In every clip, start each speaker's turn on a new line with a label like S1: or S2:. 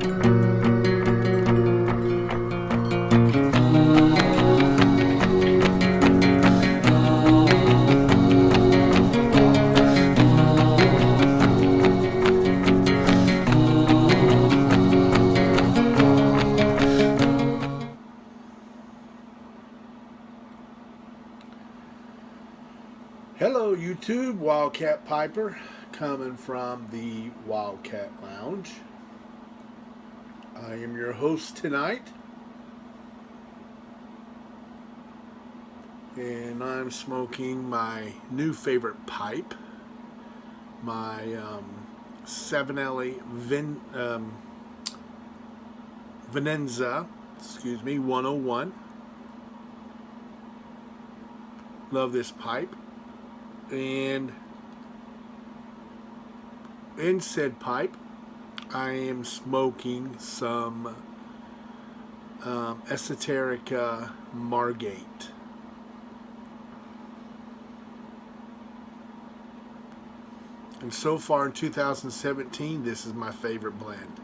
S1: Hello YouTube, Wildcat Piper coming from the Wildcat Lounge. I am your host tonight, and I'm smoking my new favorite pipe, my 7LA Venenza 101. Love this pipe. And in said pipe, I am smoking some Esoterica Margate. And so far in 2017, this is my favorite blend.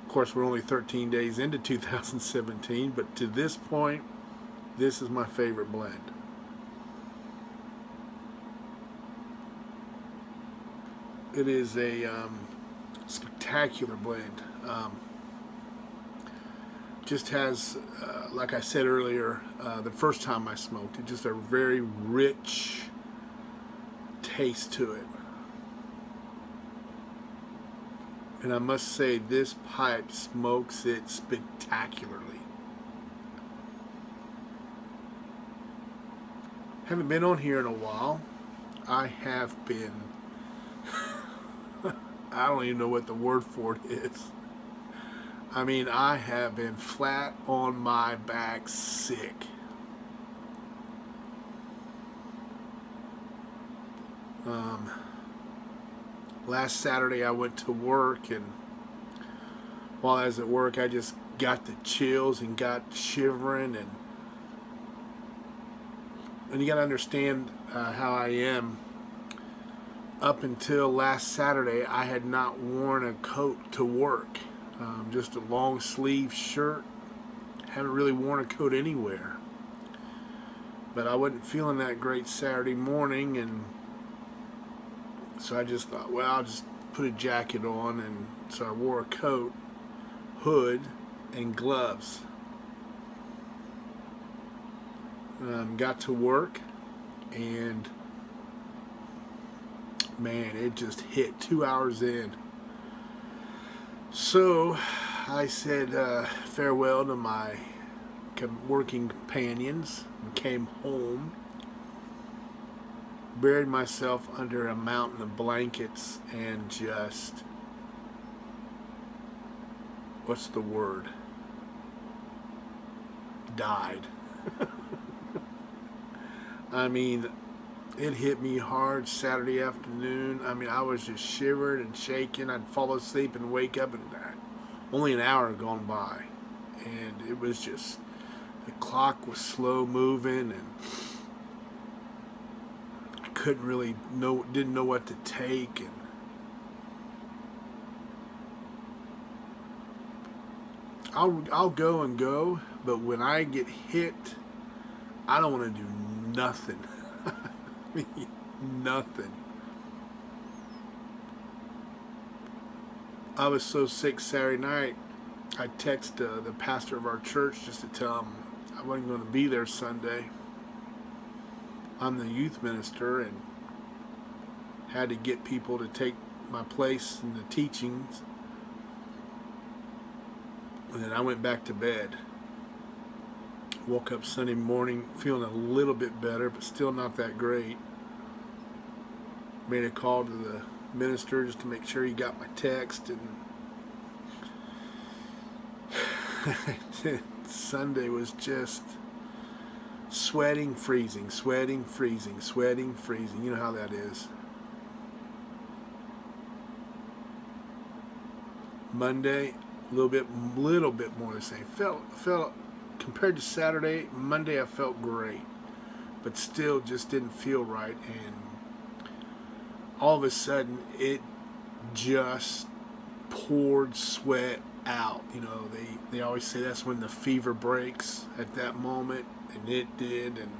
S1: Of course, we're only 13 days into 2017, but to this point, this is my favorite blend. It is a spectacular blend. Just has, like I said earlier, the first time I smoked it, just a very rich taste to it. And I must say, this pipe smokes it spectacularly. Haven't been on here in a while. I have been I don't even know what the word for it is. I mean, I have been flat on my back sick. Last Saturday I went to work, and while I was at work I just got the chills and got shivering, and you got to understand how I am. Up until last Saturday, I had not worn a coat to work. Just a long sleeve shirt. Haven't really worn a coat anywhere. But I wasn't feeling that great Saturday morning, and so I just thought, well, I'll just put a jacket on, and so I wore a coat, hood, and gloves. Got to work, and man, it just hit 2 hours in. So I said farewell to my working companions and came home, buried myself under a mountain of blankets, and just, what's the word? Died. I mean, it hit me hard Saturday afternoon. I mean, I was just shivered and shaking. I'd fall asleep and wake up, and only an hour had gone by. And it was just, the clock was slow moving, and I couldn't really didn't know what to take. And I'll go and go, but when I get hit, I don't want to do nothing. Nothing. I was so sick Saturday night, I texted the pastor of our church just to tell him I wasn't going to be there Sunday. I'm the youth minister and had to get people to take my place in the teachings. And then I went back to bed. Woke up Sunday morning feeling a little bit better, but still not that great. Made a call to the minister just to make sure he got my text, and Sunday was just sweating, freezing, sweating, freezing, sweating, freezing. You know how that is. Monday, a little bit more the same. Felt compared to Saturday, Monday I felt great, but still just didn't feel right, and all of a sudden it just poured sweat out. You know, they always say that's when the fever breaks, at that moment, and it did, and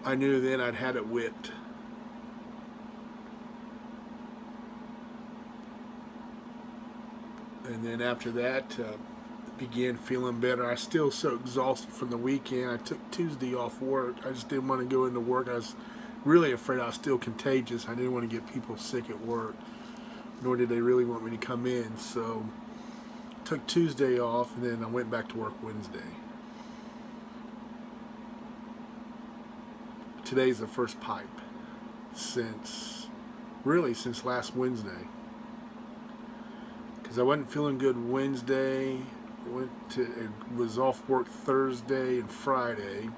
S1: I knew then I'd had it whipped. And then after that, began feeling better. I was still so exhausted from the weekend. I took Tuesday off work. I just didn't want to go into work. I was really afraid I was still contagious. I didn't want to get people sick at work, nor did they really want me to come in. So took Tuesday off, and then I went back to work Wednesday. Today's the first pipe since last Wednesday, because I wasn't feeling good Wednesday. Was off work Thursday and Friday.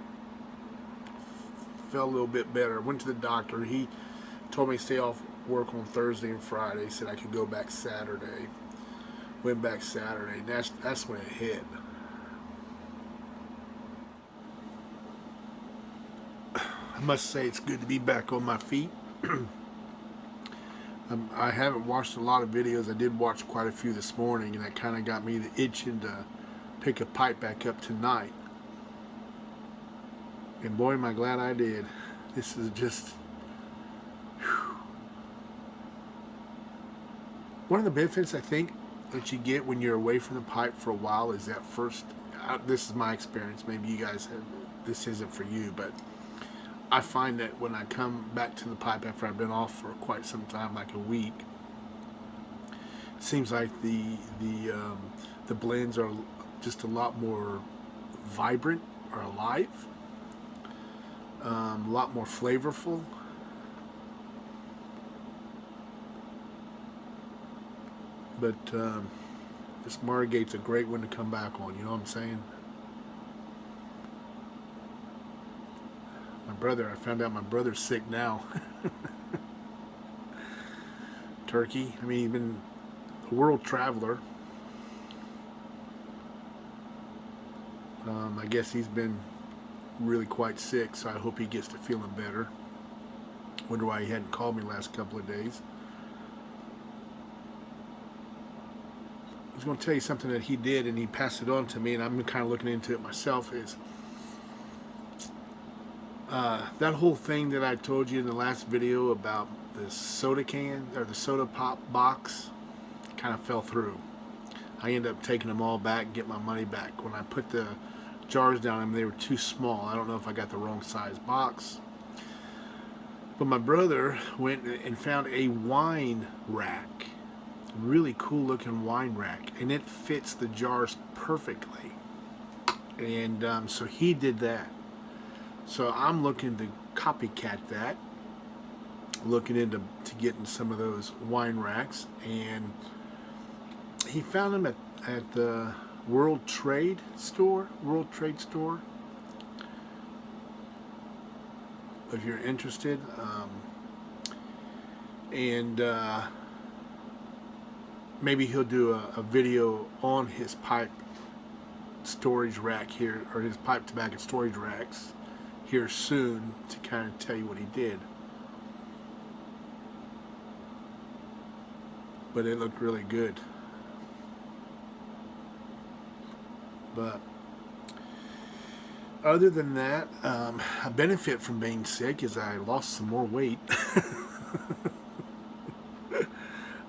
S1: Felt a little bit better. Went to the doctor. He told me to stay off work on Thursday and Friday. Said I could go back Saturday. Went back Saturday. That's when it hit. I must say it's good to be back on my feet. I haven't watched a lot of videos. I did watch quite a few this morning, and that kind of got me the itching to pick a pipe back up tonight. And boy, am I glad I did. This is just... whew. One of the benefits I think that you get when you're away from the pipe for a while is that first... this is my experience. Maybe you guys have... this isn't for you, but I find that when I come back to the pipe after I've been off for quite some time, like a week, it seems like the blends are just a lot more vibrant or alive, a lot more flavorful. But this Margate's a great one to come back on, you know what I'm saying? I found out my brother's sick now. Turkey. I mean, he's been a world traveler. I guess he's been really quite sick, so I hope he gets to feeling better. Wonder why he hadn't called me the last couple of days. I was going to tell you something that he did, and he passed it on to me, and I've been kind of looking into it myself, is that whole thing that I told you in the last video about the soda can, or the soda pop box, kind of fell through. I ended up taking them all back and get my money back. When I put the jars down them, they were too small. I don't know if I got the wrong size box. But my brother went and found a wine rack. Really cool looking wine rack. And it fits the jars perfectly. And so he did that. So I'm looking to copycat that, looking into getting some of those wine racks, and he found them at the World Trade Store. If you're interested, and maybe he'll do a video on his pipe storage rack here, or his pipe tobacco storage racks here soon, to kind of tell you what he did. But it looked really good. But other than that, a benefit from being sick is I lost some more weight.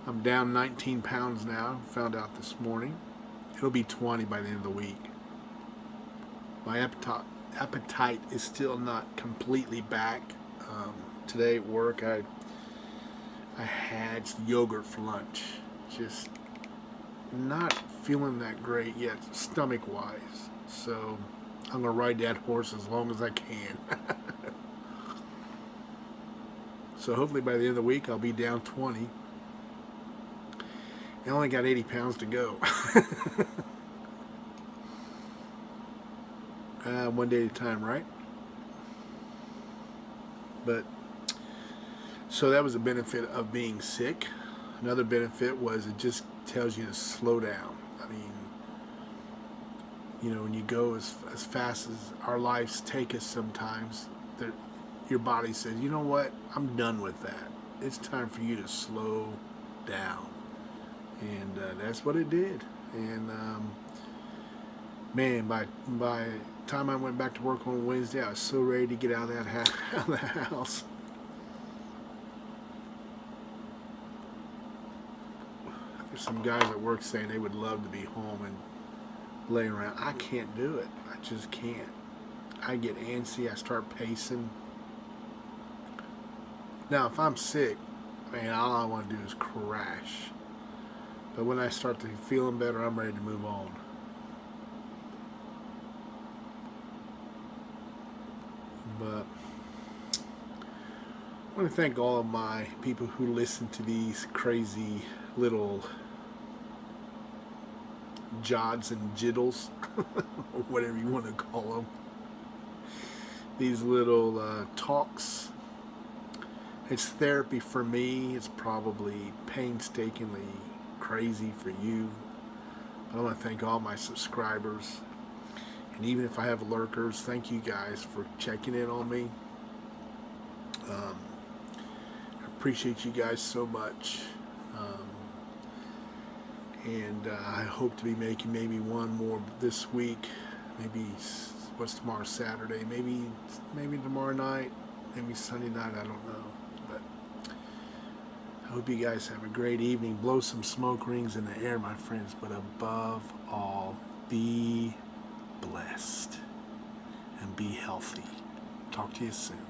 S1: I'm down 19 pounds now, found out this morning. It'll be 20 by the end of the week. My appetite is still not completely back. Today at work, I had yogurt for lunch. Just not feeling that great yet, stomach-wise. So I'm going to ride that horse as long as I can. So hopefully by the end of the week, I'll be down 20. I only got 80 pounds to go. One day at a time, right? But so that was a benefit of being sick. Another benefit was it just tells you to slow down. I mean, you know, when you go as fast as our lives take us sometimes, your body says, you know what, I'm done with that. It's time for you to slow down. And that's what it did. And man, by the time I went back to work on Wednesday, I was so ready to get out of out of the house. There's some guys at work saying they would love to be home and lay around. I can't do it. I just can't. I get antsy. I start pacing. Now, if I'm sick, man, all I want to do is crash. But when I start to feeling better, I'm ready to move on. But I want to thank all of my people who listen to these crazy little jods and jiddles, or whatever you want to call them. These little talks. It's therapy for me. It's probably painstakingly crazy for you. But I want to thank all my subscribers. And even if I have lurkers, thank you guys for checking in on me. I appreciate you guys so much. And I hope to be making maybe one more this week. Maybe, what's tomorrow, Saturday? Maybe tomorrow night. Maybe Sunday night, I don't know. But I hope you guys have a great evening. Blow some smoke rings in the air, my friends. But above all, be blessed and be healthy. Talk to you soon.